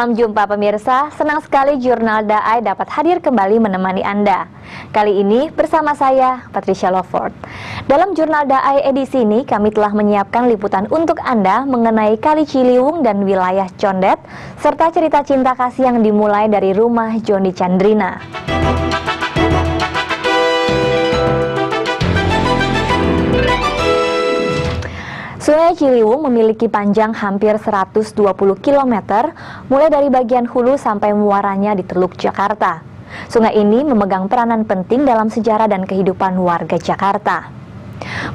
Salam jumpa pemirsa, senang sekali Jurnal Daai dapat hadir kembali menemani Anda. Kali ini bersama saya, Patricia Lovord. Dalam Jurnal Daai edisi ini, kami telah menyiapkan liputan untuk Anda mengenai Kali Ciliwung dan wilayah Condet, serta cerita cinta kasih yang dimulai dari rumah Joni Chandrina. Sungai Ciliwung memiliki panjang hampir 120 km, mulai dari bagian hulu sampai muaranya di Teluk Jakarta. Sungai ini memegang peranan penting dalam sejarah dan kehidupan warga Jakarta.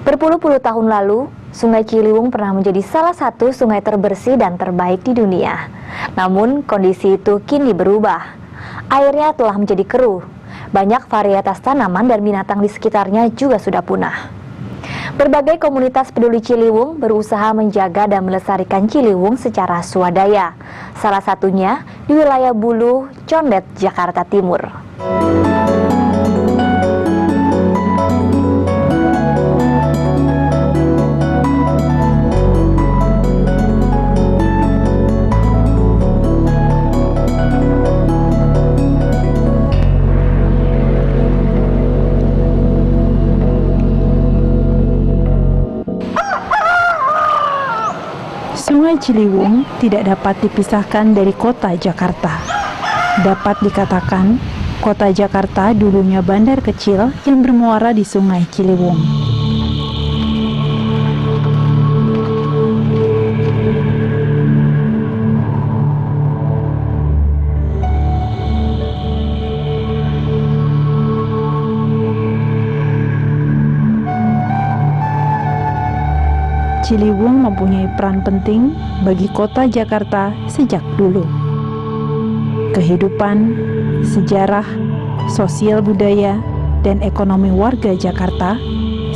Berpuluh-puluh tahun lalu, Sungai Ciliwung pernah menjadi salah satu sungai terbersih dan terbaik di dunia. Namun, kondisi itu kini berubah. Airnya telah menjadi keruh. Banyak varietas tanaman dan binatang di sekitarnya juga sudah punah. Berbagai komunitas peduli Ciliwung berusaha menjaga dan melestarikan Ciliwung secara swadaya. Salah satunya di wilayah Bulu, Condet, Jakarta Timur. Sungai Ciliwung tidak dapat dipisahkan dari kota Jakarta. Dapat dikatakan, kota Jakarta dulunya bandar kecil yang bermuara di Sungai Ciliwung. Ciliwung mempunyai peran penting bagi kota Jakarta sejak dulu. Kehidupan, sejarah, sosial budaya, dan ekonomi warga Jakarta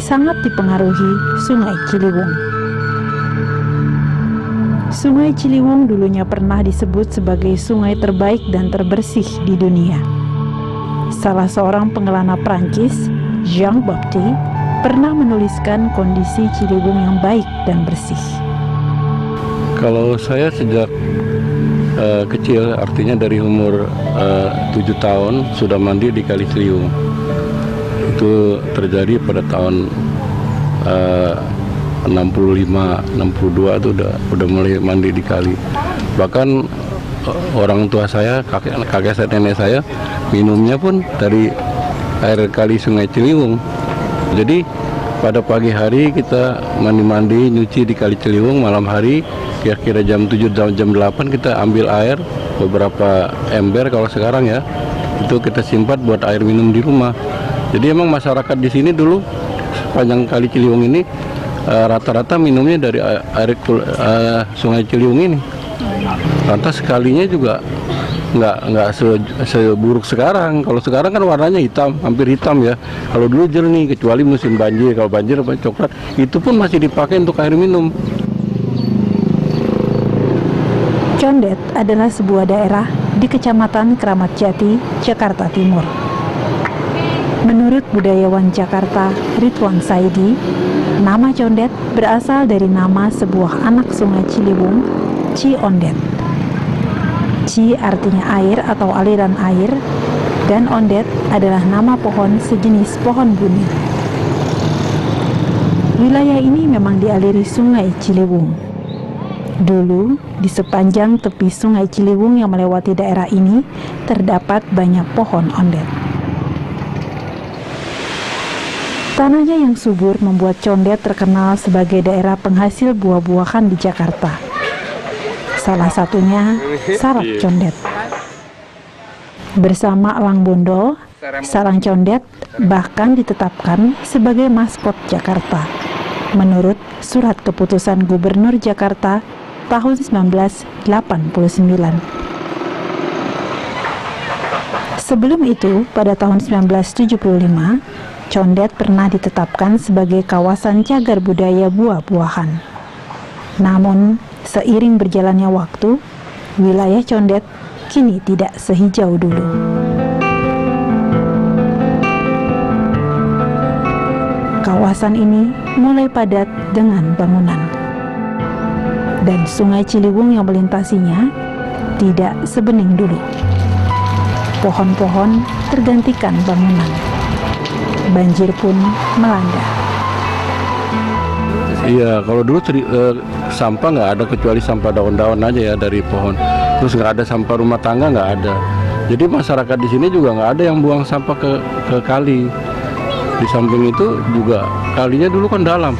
sangat dipengaruhi Sungai Ciliwung. Sungai Ciliwung dulunya pernah disebut sebagai sungai terbaik dan terbersih di dunia. Salah seorang pengelana Prancis, Jean Baptiste, pernah menuliskan kondisi Ciliwung yang baik dan bersih. Kalau saya sejak kecil, artinya dari umur 7 tahun sudah mandi di Kali Ciliwung. Itu terjadi pada tahun 65-62 itu udah mulai mandi di kali. Bahkan orang tua saya, kakek nenek saya minumnya pun dari air kali Sungai Ciliwung. Jadi pada pagi hari kita mandi-mandi, nyuci di Kali Ciliwung, malam hari kira-kira jam 7 jam 8 kita ambil air, beberapa ember kalau sekarang ya, itu kita simpan buat air minum di rumah. Jadi emang masyarakat di sini dulu sepanjang Kali Ciliwung ini rata-rata minumnya dari air Sungai Ciliwung ini. Lantas kalinya juga nggak seburuk sekarang. Kalau sekarang kan warnanya hitam, hampir hitam ya. Kalau dulu jernih, kecuali musim banjir. Kalau banjir apa coklat, itu pun masih dipakai untuk air minum. Condet adalah sebuah daerah di Kecamatan Kramat Jati, Jakarta Timur. Menurut budayawan Jakarta, Ridwan Saidi, nama Condet berasal dari nama sebuah anak sungai Ciliwung, Ciondet. Ci artinya air atau aliran air, dan ondet adalah nama pohon sejenis pohon buni. Wilayah ini memang dialiri Sungai Ciliwung. Dulu, di sepanjang tepi Sungai Ciliwung yang melewati daerah ini, terdapat banyak pohon ondet. Tanahnya yang subur membuat Condet terkenal sebagai daerah penghasil buah-buahan di Jakarta. Salah satunya sarap condet. Bersama elang bondol, sarang condet bahkan ditetapkan sebagai maskot Jakarta menurut surat keputusan Gubernur Jakarta tahun 1989. Sebelum itu, pada tahun 1975, Condet pernah ditetapkan sebagai kawasan cagar budaya buah-buahan. Namun, seiring berjalannya waktu, wilayah Condet kini tidak sehijau dulu. Kawasan ini mulai padat dengan bangunan. Dan Sungai Ciliwung yang melintasinya tidak sebening dulu. Pohon-pohon tergantikan bangunan. Banjir pun melanda. Iya, kalau dulu sampah nggak ada kecuali sampah daun-daun aja ya dari pohon. Terus nggak ada sampah rumah tangga, nggak ada. Jadi masyarakat di sini juga nggak ada yang buang sampah ke kali. Di samping itu juga kalinya dulu kan dalam,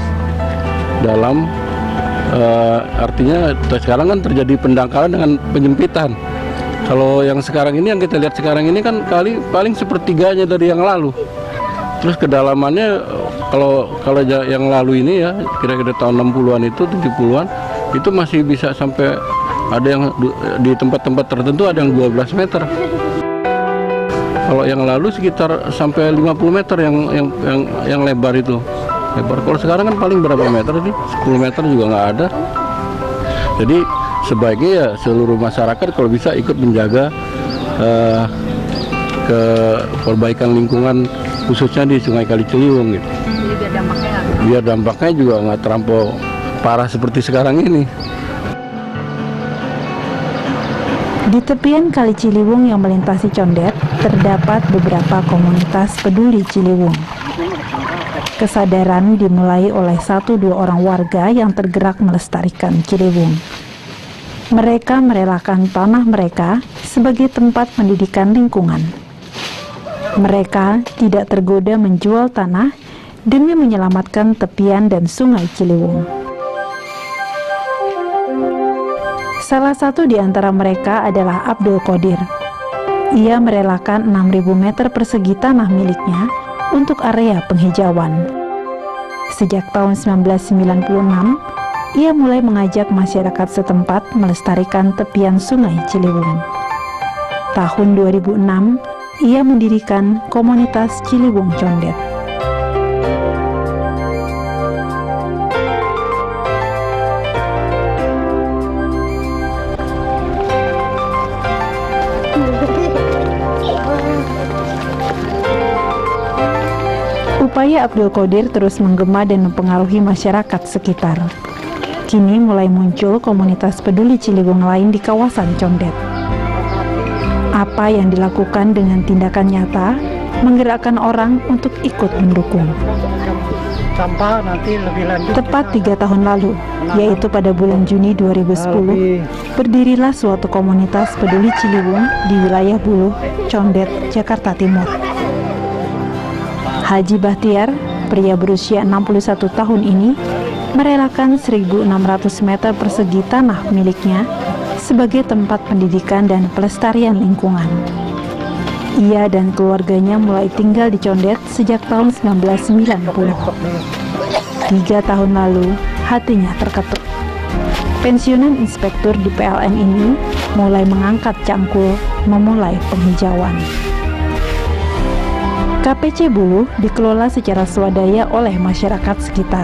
artinya sekarang kan terjadi pendangkalan dengan penyempitan. Kalau yang sekarang ini, yang kita lihat sekarang ini kan kali paling sepertiganya dari yang lalu. Terus kedalamannya kalau yang lalu ini ya kira-kira tahun 60-an itu 70-an itu masih bisa sampai ada yang di tempat-tempat tertentu ada yang 12 meter. Kalau yang lalu sekitar sampai 50 meter yang lebar itu. Lebar. Kalau sekarang kan paling berapa meter sih? 10 meter juga nggak ada. Jadi sebaiknya ya seluruh masyarakat kalau bisa ikut menjaga ke perbaikan lingkungan khususnya di Sungai Kali Ciliwung gitu. Jadi biar dampaknya juga nggak terlampau parah seperti sekarang ini. Di tepian Kali Ciliwung yang melintasi Condet, terdapat beberapa komunitas peduli Ciliwung. Kesadaran dimulai oleh 1-2 orang warga yang tergerak melestarikan Ciliwung. Mereka merelakan tanah mereka sebagai tempat pendidikan lingkungan. Mereka tidak tergoda menjual tanah demi menyelamatkan tepian dan sungai Ciliwung. Salah satu di antara mereka adalah Abdul Qadir. Ia merelakan 6.000 meter persegi tanah miliknya untuk area penghijauan. Sejak tahun 1996, ia mulai mengajak masyarakat setempat melestarikan tepian sungai Ciliwung. Tahun 2006, ia mendirikan komunitas Ciliwung Condet. Upaya Abdul Qadir terus menggema dan mempengaruhi masyarakat sekitar. Kini mulai muncul komunitas peduli Ciliwung lain di kawasan Condet. Apa yang dilakukan dengan tindakan nyata menggerakkan orang untuk ikut mendukung. Tepat 3 tahun lalu, yaitu pada bulan Juni 2010, berdirilah suatu komunitas peduli Ciliwung di wilayah Buluh, Condet, Jakarta Timur. Haji Bahtiar, pria berusia 61 tahun ini, merelakan 1.600 meter persegi tanah miliknya sebagai tempat pendidikan dan pelestarian lingkungan. Ia dan keluarganya mulai tinggal di Condet sejak tahun 1990. 3 tahun lalu, hatinya terketuk. Pensiunan inspektur di PLN ini mulai mengangkat cangkul memulai penghijauan. KPC Buluh dikelola secara swadaya oleh masyarakat sekitar.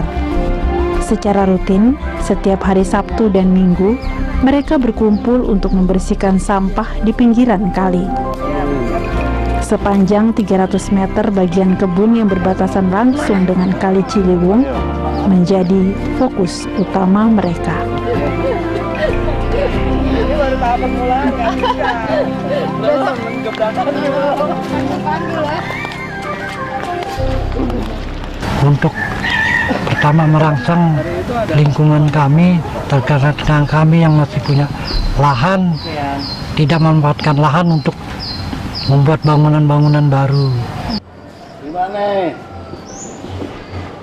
Secara rutin, setiap hari Sabtu dan Minggu, mereka berkumpul untuk membersihkan sampah di pinggiran kali. Sepanjang 300 meter bagian kebun yang berbatasan langsung dengan Kali Ciliwung menjadi fokus utama mereka. Untuk pertama merangsang lingkungan kami, terkait dengan kami yang masih punya lahan, tidak memanfaatkan lahan untuk membuat bangunan-bangunan baru.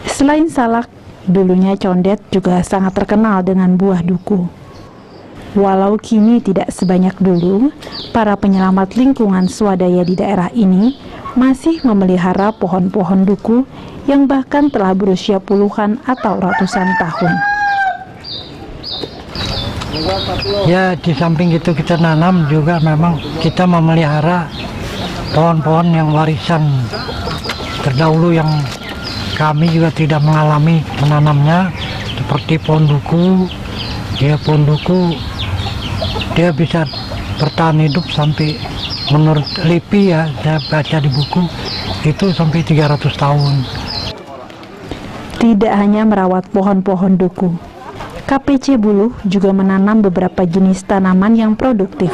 Selain salak, dulunya Condet juga sangat terkenal dengan buah duku. Walau kini tidak sebanyak dulu, para penyelamat lingkungan swadaya di daerah ini masih memelihara pohon-pohon duku yang bahkan telah berusia puluhan atau ratusan tahun. Ya, di samping itu kita nanam juga memang kita memelihara pohon-pohon yang warisan terdahulu yang kami juga tidak mengalami menanamnya, seperti pohon duku. Ya, pohon duku dia bisa bertahan hidup sampai, menurut LIPI ya, saya baca di buku, itu sampai 300 tahun. Tidak hanya merawat pohon-pohon duku, KPC Buluh juga menanam beberapa jenis tanaman yang produktif.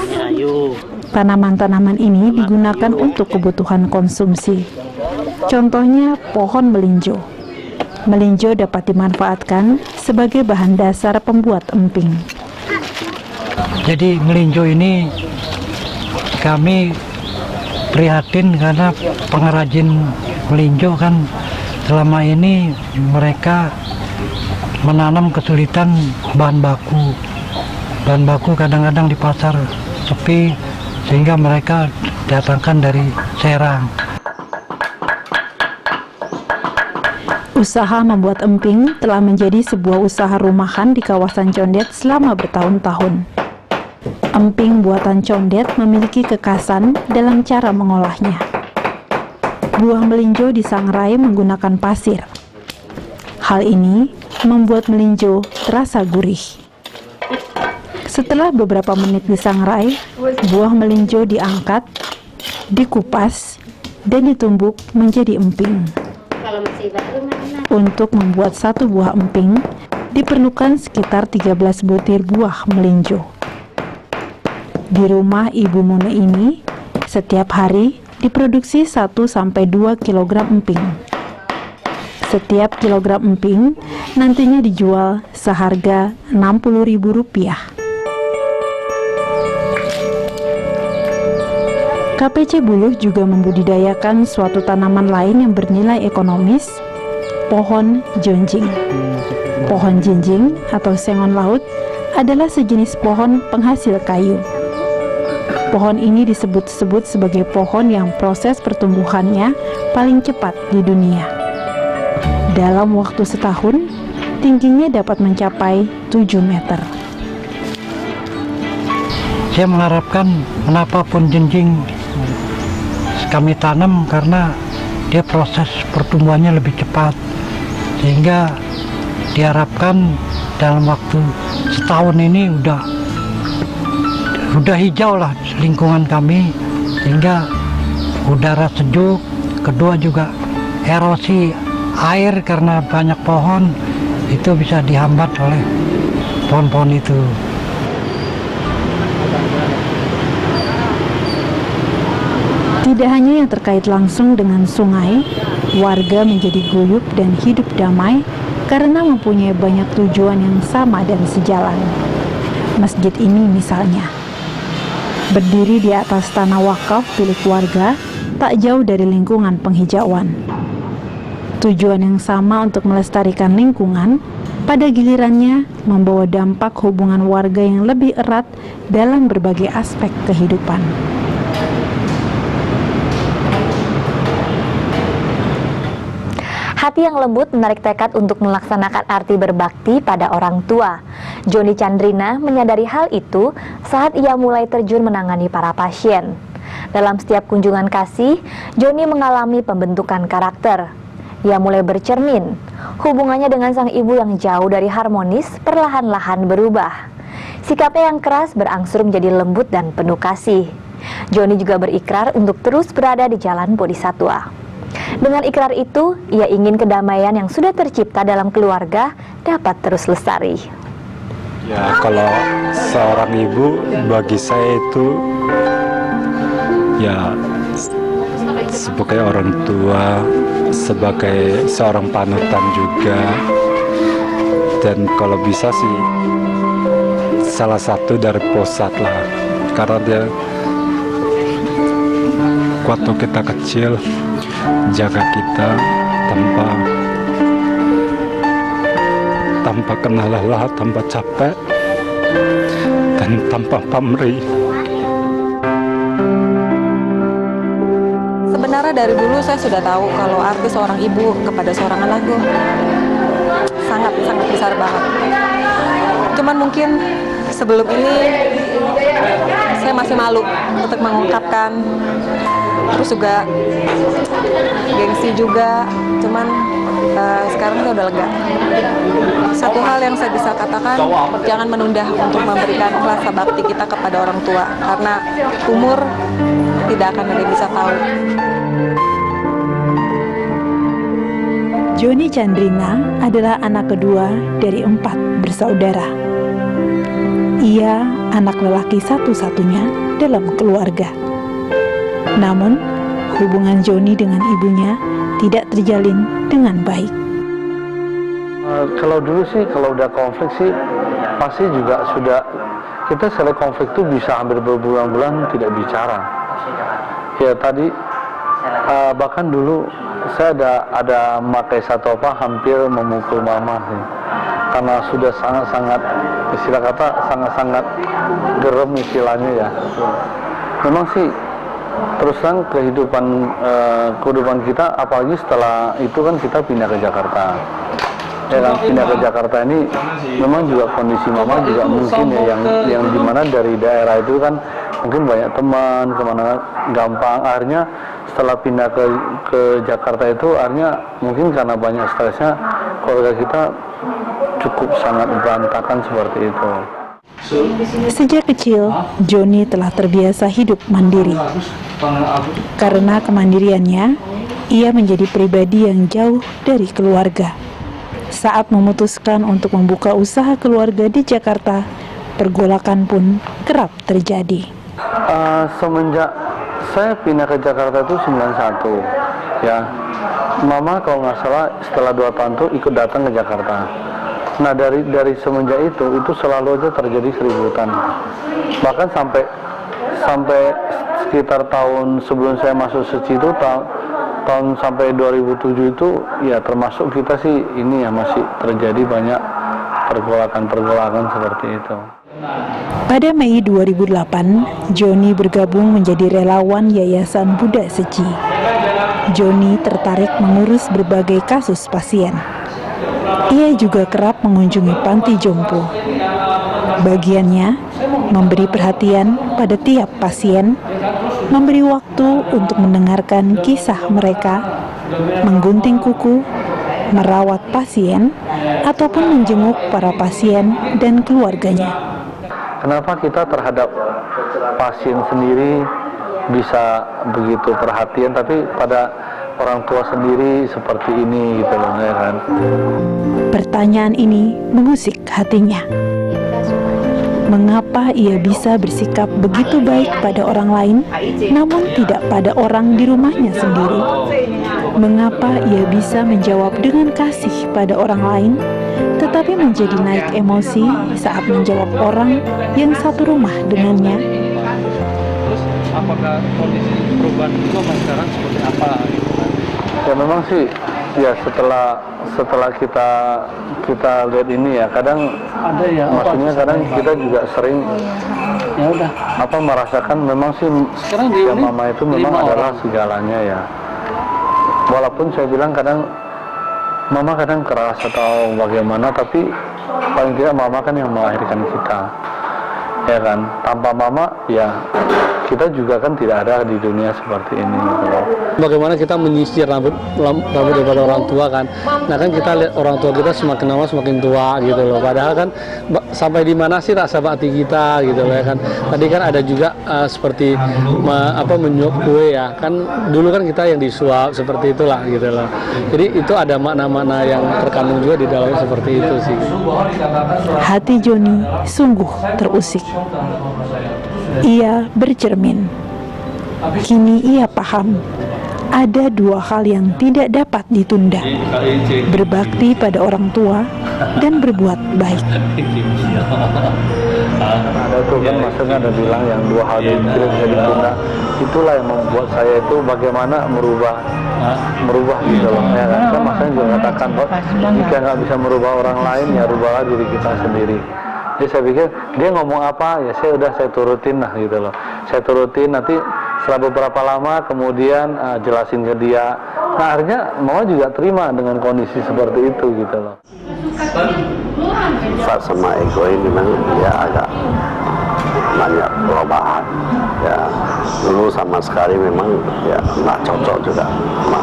Tanaman-tanaman ini digunakan untuk kebutuhan konsumsi. Contohnya pohon melinjo. Melinjo dapat dimanfaatkan sebagai bahan dasar pembuat emping. Jadi melinjo ini kami prihatin karena pengrajin melinjo kan selama ini mereka menanam kesulitan bahan baku. Bahan baku kadang-kadang di pasar sepi sehingga mereka datangkan dari Serang. Usaha membuat emping telah menjadi sebuah usaha rumahan di kawasan Condet selama bertahun-tahun. Emping buatan Condet memiliki kekhasan dalam cara mengolahnya. Buah melinjo disangrai menggunakan pasir. Hal ini membuat melinjo terasa gurih. Setelah beberapa menit disangrai, buah melinjo diangkat, dikupas, dan ditumbuk menjadi emping. Untuk membuat satu buah emping, diperlukan sekitar 13 butir buah melinjo. Di rumah Ibu Mune ini, setiap hari diproduksi 1-2 kg emping. Setiap kilogram emping nantinya dijual seharga Rp60.000. KPC Buluh juga membudidayakan suatu tanaman lain yang bernilai ekonomis, pohon jonjing. Pohon jinjing atau sengon laut adalah sejenis pohon penghasil kayu. Pohon ini disebut-sebut sebagai pohon yang proses pertumbuhannya paling cepat di dunia. Dalam waktu setahun, tingginya dapat mencapai 7 meter. Saya mengharapkan kenapa pohon jinjing kami tanam karena dia proses pertumbuhannya lebih cepat, sehingga diharapkan dalam waktu setahun ini udah hijau lah lingkungan kami, sehingga udara sejuk. Kedua juga erosi air karena banyak pohon itu bisa dihambat oleh pohon-pohon itu. Tidak hanya yang terkait langsung dengan sungai, warga menjadi guyup dan hidup damai karena mempunyai banyak tujuan yang sama dan sejalan. Masjid ini misalnya, berdiri di atas tanah wakaf milik warga, tak jauh dari lingkungan penghijauan. Tujuan yang sama untuk melestarikan lingkungan, pada gilirannya membawa dampak hubungan warga yang lebih erat dalam berbagai aspek kehidupan. Hati yang lembut menarik tekad untuk melaksanakan arti berbakti pada orang tua. Joni Chandrina menyadari hal itu saat ia mulai terjun menangani para pasien. Dalam setiap kunjungan kasih, Joni mengalami pembentukan karakter. Ia mulai bercermin, hubungannya dengan sang ibu yang jauh dari harmonis perlahan-lahan berubah. Sikapnya yang keras berangsur menjadi lembut dan penuh kasih. Joni juga berikrar untuk terus berada di jalan Bodhisatwa. Dengan ikrar itu, ia ingin kedamaian yang sudah tercipta dalam keluarga dapat terus lestari. Ya, kalau seorang ibu bagi saya itu ya sebagai orang tua, sebagai seorang panutan juga, dan kalau bisa sih salah satu dari pusat lah, karena dia waktu kita kecil jaga kita tanpa kenal lelah, tanpa capek, dan tanpa pamrih. Sebenarnya dari dulu saya sudah tahu kalau arti seorang ibu kepada seorang anak itu sangat besar banget. Cuman mungkin sebelum ini saya masih malu untuk mengungkapkan, terus juga gengsi juga. Cuman sekarang saya udah lega. Satu hal yang saya bisa katakan, jangan menunda untuk memberikan rasa bakti kita kepada orang tua, karena umur tidak akan ada yang bisa tahu. Joni Chandrina adalah anak kedua dari 4 bersaudara. Ia anak lelaki satu-satunya dalam keluarga. Namun, hubungan Joni dengan ibunya tidak terjalin dengan baik. Kalau dulu sih, kalau udah konflik sih, pasti juga sudah, kita selesai konflik itu bisa hampir berbulan-bulan tidak bicara. Ya tadi, bahkan dulu saya ada memakai satu hampir memukul mama sih. Karena sudah sangat-sangat, istilah kata, sangat-sangat gerem istilahnya ya. Memang sih, terus terang kehidupan kita, apalagi setelah itu kan kita pindah ke Jakarta. Ya kan, pindah ke Jakarta ini memang juga kondisi mama juga mungkin ya yang dimana dari daerah itu kan mungkin banyak teman kemana gampang, akhirnya setelah pindah ke Jakarta itu akhirnya mungkin karena banyak stresnya keluarga kita cukup sangat berantakan seperti itu. Sejak kecil, Joni telah terbiasa hidup mandiri. Karena kemandiriannya, ia menjadi pribadi yang jauh dari keluarga. Saat memutuskan untuk membuka usaha keluarga di Jakarta, pergolakan pun kerap terjadi. Semenjak saya pindah ke Jakarta itu 91, ya, mama kalau nggak salah setelah 2 tahun itu ikut datang ke Jakarta. Nah dari semenjak itu selalu aja terjadi keributan. Bahkan sampai sekitar tahun sebelum saya masuk SECI itu tahun sampai 2007 itu ya termasuk kita sih ini ya masih terjadi banyak pergolakan seperti itu. Pada Mei 2008, Joni bergabung menjadi relawan Yayasan Buddha SECI. Joni tertarik mengurus berbagai kasus pasien. Ia juga kerap mengunjungi panti jompo. Bagiannya, memberi perhatian pada tiap pasien, memberi waktu untuk mendengarkan kisah mereka, menggunting kuku, merawat pasien, ataupun menjenguk para pasien dan keluarganya. Kenapa kita terhadap pasien sendiri bisa begitu perhatian, tapi pada orang tua sendiri seperti ini gitu loh, ya kan? Pertanyaan ini mengusik hatinya. Mengapa ia bisa bersikap begitu baik pada orang lain, namun tidak pada orang di rumahnya sendiri? Mengapa ia bisa menjawab dengan kasih pada orang lain, tetapi menjadi naik emosi saat menjawab orang yang satu rumah dengannya? Terus apakah kondisi perubahan itu sekarang seperti apa? Ya memang sih, ya setelah kita lihat ini ya, kadang Ada ya. maksudnya kadang kita juga sering Ya udah. merasakan memang sih Sekarang di ya unit mama itu memang 5 adalah orang. segalanya ya. Walaupun saya bilang kadang mama kadang keras atau bagaimana, tapi paling tidak mama kan yang melahirkan kita, ya kan. Tanpa mama ya kita juga kan tidak ada di dunia seperti ini gitu loh. Bagaimana kita menyisir rambut daripada orang tua kan. Nah kan kita lihat orang tua kita semakin lama semakin tua gitu loh. Padahal kan sampai di mana sih rasa bakti kita gitu loh ya kan. Tadi kan ada juga seperti menyuap kue ya. Kan dulu kan kita yang disuap seperti itulah gitu loh. Jadi itu ada makna-makna yang terkandung juga di dalamnya seperti itu sih. Hati Joni sungguh terusik. Ia bercermin. Kini ia paham, ada 2 hal yang tidak dapat ditunda: berbakti pada orang tua dan berbuat baik. Ada tuh kan maksudnya ada bilang yang 2 hal yang tidak bisa ditunda. Itulah yang membuat saya itu bagaimana merubah gitu loh, ya kan. Kan maksudnya juga katakan bahwa jika nggak bisa merubah orang lain, ya rubahlah diri kita sendiri. Jadi saya pikir dia ngomong apa ya saya turutin lah gitu loh. Saya turutin, nanti setelah beberapa lama kemudian jelasin ke dia. Nah akhirnya mama juga terima dengan kondisi seperti itu gitu loh. Sifat sama ego ini memang dia agak banyak perubahan ya. Dulu sama sekali memang ya nggak cocok juga sama.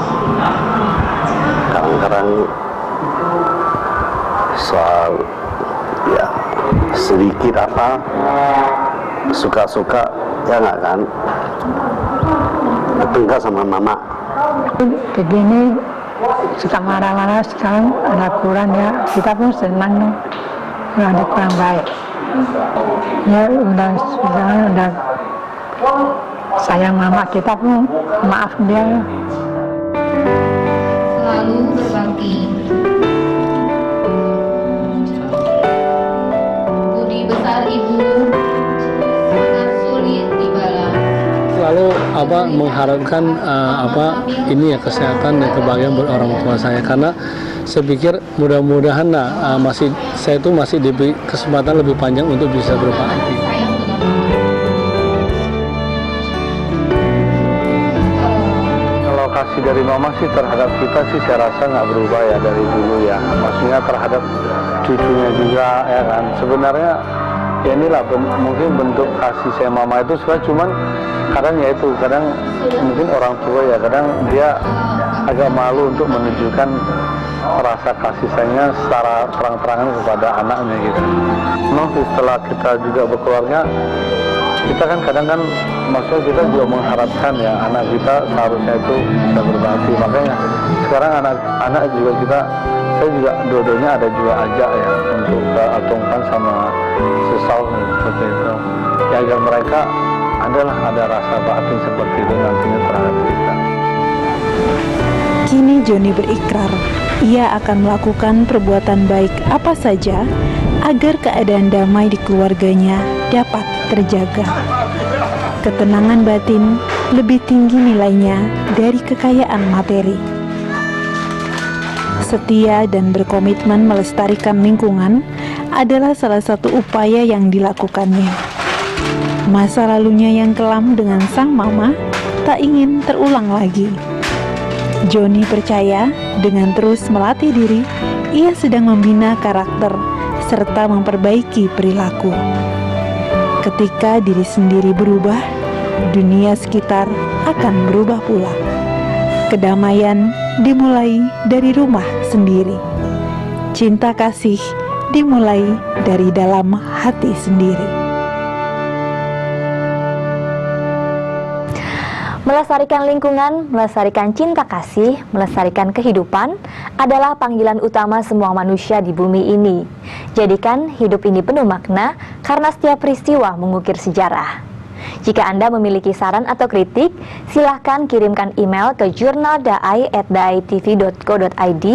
Kadang-kadang soal ya sedikit apa suka-suka ya nggak kan, bertengkar sama mama. Begini suka marah-marah, sekarang ada kurang ya, kita pun senang dong, ada kurang baik. Ya udah sayang mama, kita pun maaf dia. Selalu berbakti. Budi besar ibu sangat sulit dibalas. Lalu mengharapkan ini ya kesehatan dan kebahagiaan buat orang tua saya, karena saya pikir mudah-mudahan saya itu masih diberi kesempatan lebih panjang untuk bisa berbakti. Kalau kasih dari mama sih terhadap kita sih saya rasa nggak berubah ya dari dulu ya. Maksudnya terhadap cucunya juga ya kan. Sebenarnya ya inilah mungkin bentuk kasih saya mama itu sebenarnya cuman kadang mungkin orang tua ya kadang dia agak malu untuk menunjukkan rasa kasih sayangnya secara terang-terangan kepada anaknya gitu. Memang setelah kita juga berkeluarga, kita kan kadang kan maksudnya kita juga mengharapkan ya anak kita seharusnya itu bisa berbakti. Makanya sekarang anak juga saya juga dua-duanya ada juga ajak ya untuk keatungkan sama sesal seperti itu. Ya agar mereka ada rasa bakti seperti itu nantinya terhadap kita. Kini Joni berikrar, ia akan melakukan perbuatan baik apa saja agar keadaan damai di keluarganya dapat terjaga. Ketenangan batin lebih tinggi nilainya dari kekayaan materi. Setia dan berkomitmen melestarikan lingkungan adalah salah satu upaya yang dilakukannya. Masa lalunya yang kelam dengan sang mama tak ingin terulang lagi. Joni percaya dengan terus melatih diri, ia sedang membina karakter serta memperbaiki perilaku. Ketika diri sendiri berubah, dunia sekitar akan berubah pula. Kedamaian dimulai dari rumah sendiri. Cinta kasih dimulai dari dalam hati sendiri. Melestarikan lingkungan, melestarikan cinta kasih, melestarikan kehidupan adalah panggilan utama semua manusia di bumi ini. Jadikan hidup ini penuh makna karena setiap peristiwa mengukir sejarah. Jika Anda memiliki saran atau kritik, silahkan kirimkan email ke jurnaldai@daitv.co.id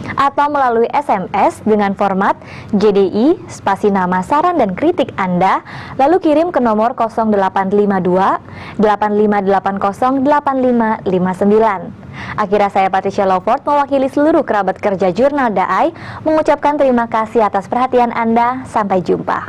atau melalui SMS dengan format JDI spasi nama saran dan kritik Anda, lalu kirim ke nomor 0852 8580 8559. Akhirnya saya Patricia Lawford mewakili seluruh kerabat kerja Jurnal Daai mengucapkan terima kasih atas perhatian Anda. Sampai jumpa.